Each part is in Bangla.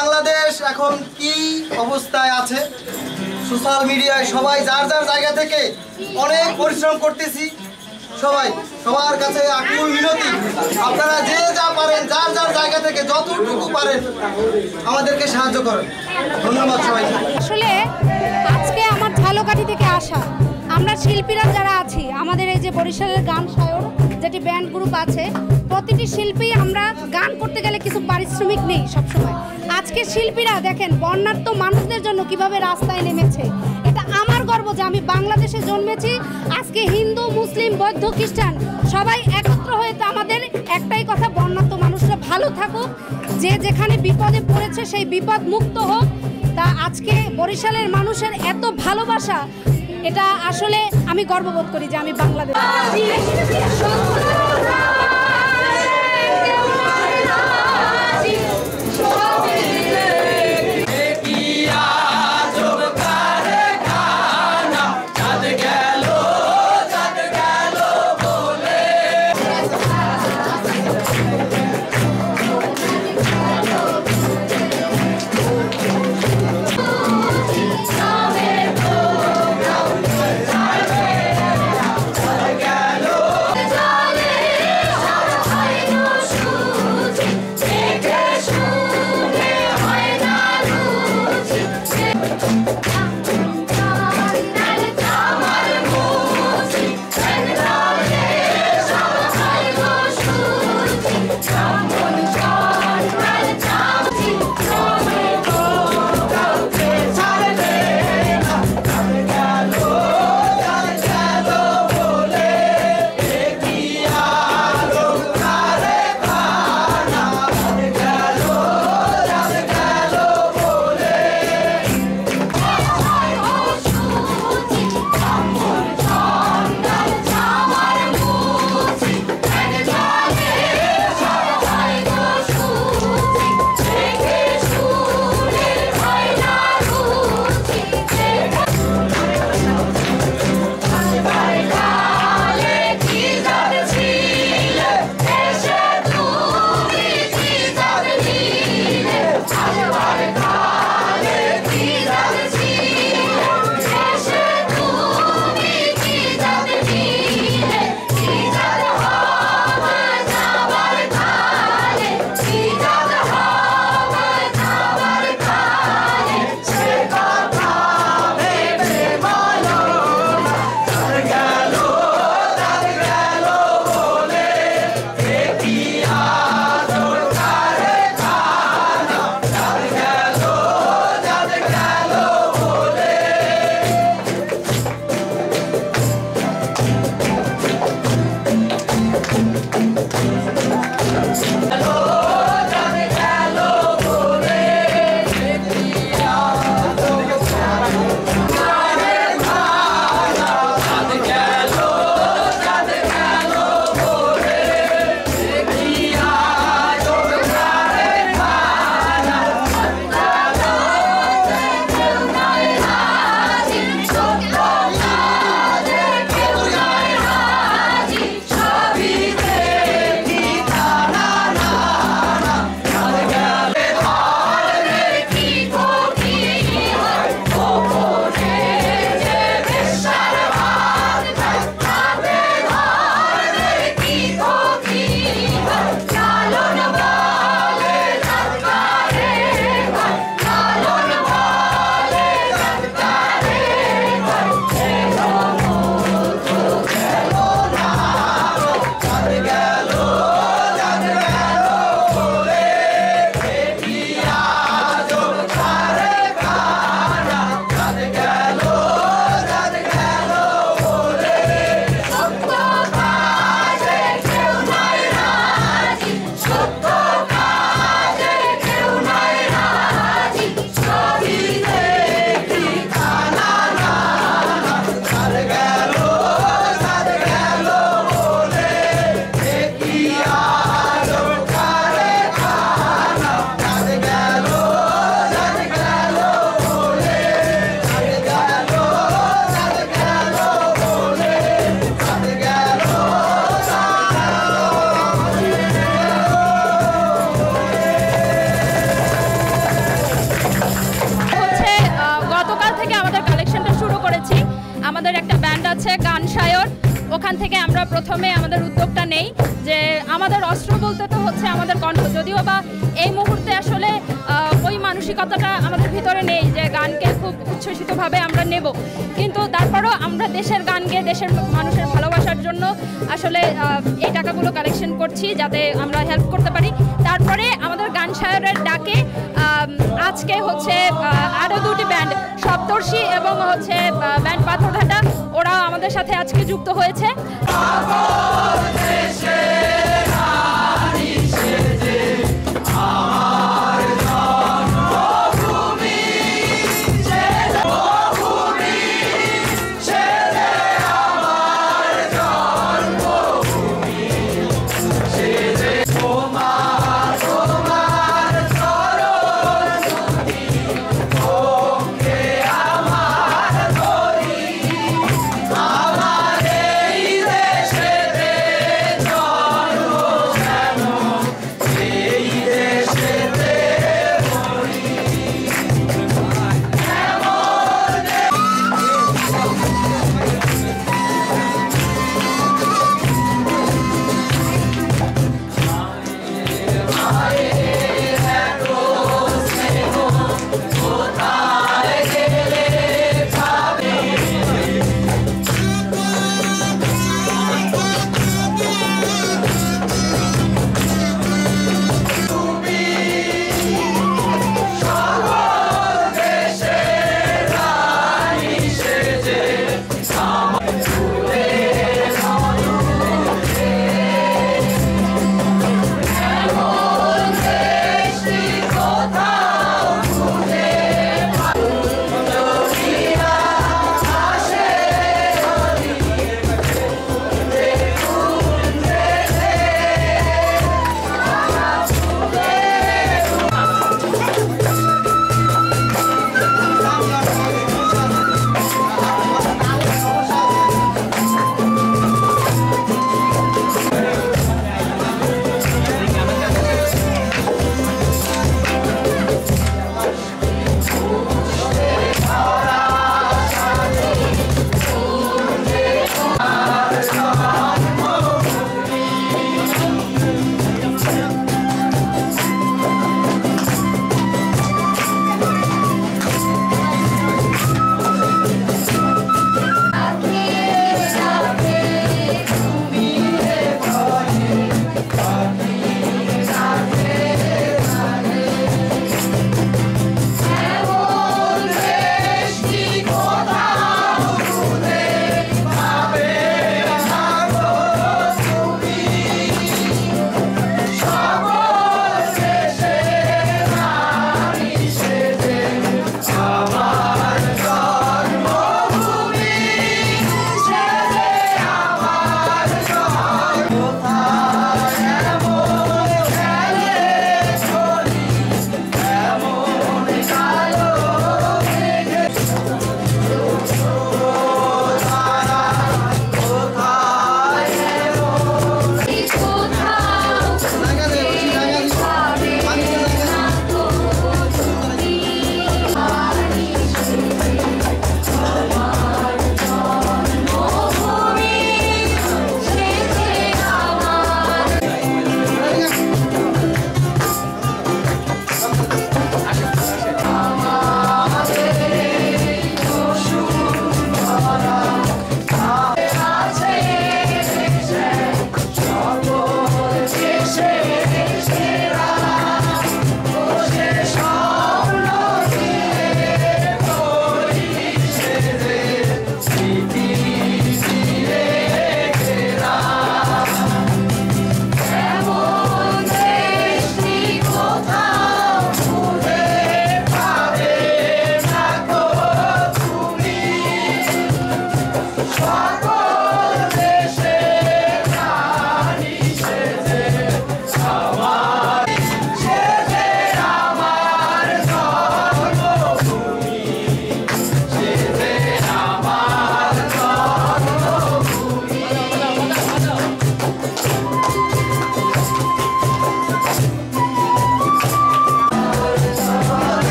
বাংলাদেশ এখন কি অবস্থায় আছে, সোশ্যাল মিডিয়ায় সবাই যার যার জায়গা থেকে অনেক পরিশ্রম করতেছি। সবার কাছে আকুল মিনতি, আপনারা যে যা পারেন যার যার জায়গা থেকে যতটুকু পারেন আমাদেরকে সাহায্য করেন। ধন্যবাদ সবাইকে। আসলে আজকে আমার ঝালকাঠি থেকে আসা আমরা শিল্পীরা যারা আছি, আমাদের এই যে বরিশালের গান সায়র যেটি ব্যান্ড গ্রুপ আছে, প্রতিটি শিল্পী আমরা গান করতে গেলে কিছু পারিশ্রমিক নেই সবসময়। আজকে শিল্পীরা দেখেন বর্ণাঢ্য মানুষদের জন্য কিভাবে রাস্তায় নেমেছে। এটা আমার গর্ব যে আমি বাংলাদেশে জন্মেছি। আজকে হিন্দু, মুসলিম, বৌদ্ধ, খ্রিস্টান সবাই একত্র হয়ে তো আমাদের একটাই কথা, বর্ণাঢ্য মানুষরা ভালো থাকুক, যে যেখানে বিপদে পড়েছে সেই বিপদ মুক্ত হোক। তা আজকে বরিশালের মানুষের এত ভালোবাসা, এটা আসলে আমি গর্ববোধ করি যে আমি বাংলাদেশ। সায়র, ওখান থেকে আমরা প্রথমে আমাদের উদ্যোগটা নেই যে আমাদের অস্ত্র বলতে তো হচ্ছে আমাদের কণ্ঠ, যদিও বা এই মুহূর্তে আসলে ওই মানসিকতাটা আমাদের ভিতরে নেই যে গানকে খুব উচ্ছ্বসিতভাবে আমরা নেব, কিন্তু তারপরও আমরা দেশের গান গেয়ে দেশের মানুষের ভালোবাসার জন্য আসলে এই টাকাগুলো কালেকশন করছি যাতে আমরা হেল্প করতে পারি। তারপরে আমাদের গান সায়রের ডাকে আজকে হচ্ছে আরও দুটি ব্যান্ড সপ্তর্ষি এবং হচ্ছে ব্যান্ড পাথরঘাটা, ওরা আমাদের সাথে আজকে যুক্ত হয়েছে।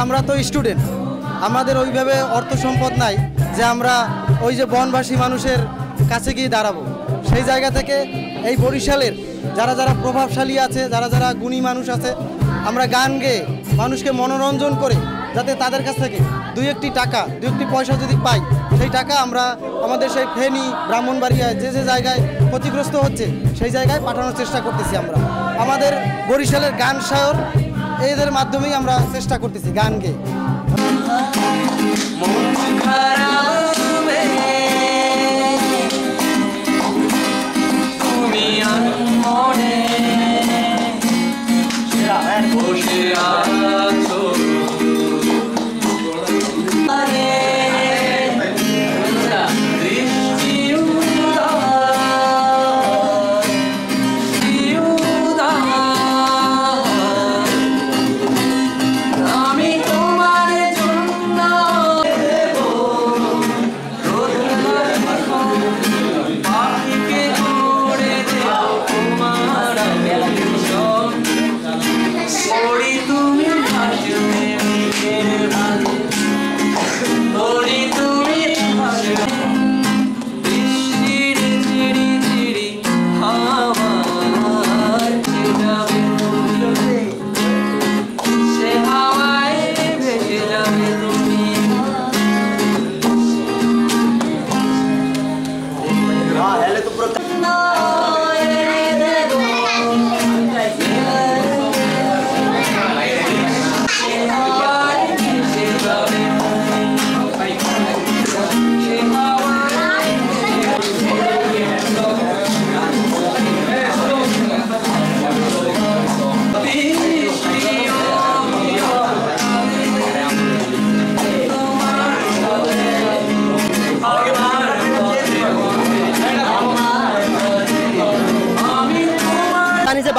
আমরা তো স্টুডেন্ট, আমাদের ওইভাবে অর্থ সম্পদ নাই যে আমরা ওই যে বনবাসী মানুষের কাছে গিয়ে দাঁড়াবো। সেই জায়গা থেকে এই বরিশালের যারা যারা প্রভাবশালী আছে, যারা যারা গুণী মানুষ আছে, আমরা গান গেয়ে মানুষকে মনোরঞ্জন করে যাতে তাদের কাছ থেকে দুই একটি পয়সা যদি পাই, সেই টাকা আমরা আমাদের সেই ফেনী, ব্রাহ্মণবাড়িয়ায় যে যে জায়গায় ক্ষতিগ্রস্ত হচ্ছে সেই জায়গায় পাঠানোর চেষ্টা করতেছি। আমরা আমাদের বরিশালের গান শায়র এদের মাধ্যমেই আমরা চেষ্টা করতেছি গান গেয়ে।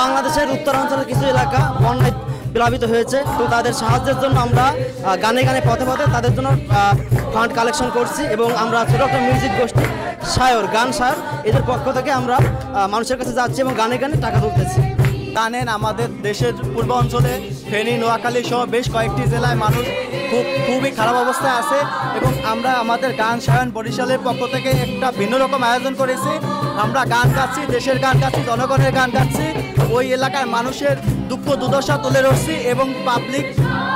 বাংলাদেশের উত্তরাঞ্চলের কিছু এলাকা বন্যায় প্লাবিত হয়েছে, তো তাদের সাহায্যের জন্য আমরা গানে গানে পথে পথে তাদের জন্য ফান্ড কালেকশন করছি এবং আমরা ছোট একটা মিউজিক গোষ্ঠী গান শায়র এদের পক্ষ থেকে আমরা মানুষের কাছে যাচ্ছি এবং গানে গানে টাকা তুলতেছি। জানেন আমাদের দেশের পূর্ব অঞ্চলে ফেনী, নোয়াখালী সহ বেশ কয়েকটি জেলায় মানুষ খুবই খারাপ অবস্থায় আছে এবং আমরা আমাদের গান শায়ন বরিশালের পক্ষ থেকে একটা ভিন্ন রকম আয়োজন করেছি। আমরা গান গাচ্ছি, দেশের গান গাচ্ছি, জনগণের গান গাচ্ছি, ওই এলাকার মানুষের দুঃখ দুর্দশা তুলে ধরছি এবং পাবলিক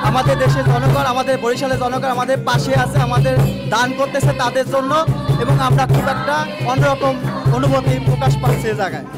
আমাদের দেশের জনগণ, আমাদের বরিশালের জনগণ আমাদের পাশে আছে, আমাদের দান করতেছে তাদের জন্য এবং আমরা খুব একটা অন্যরকম অনুভূতি প্রকাশ পাচ্ছি এই জায়গায়।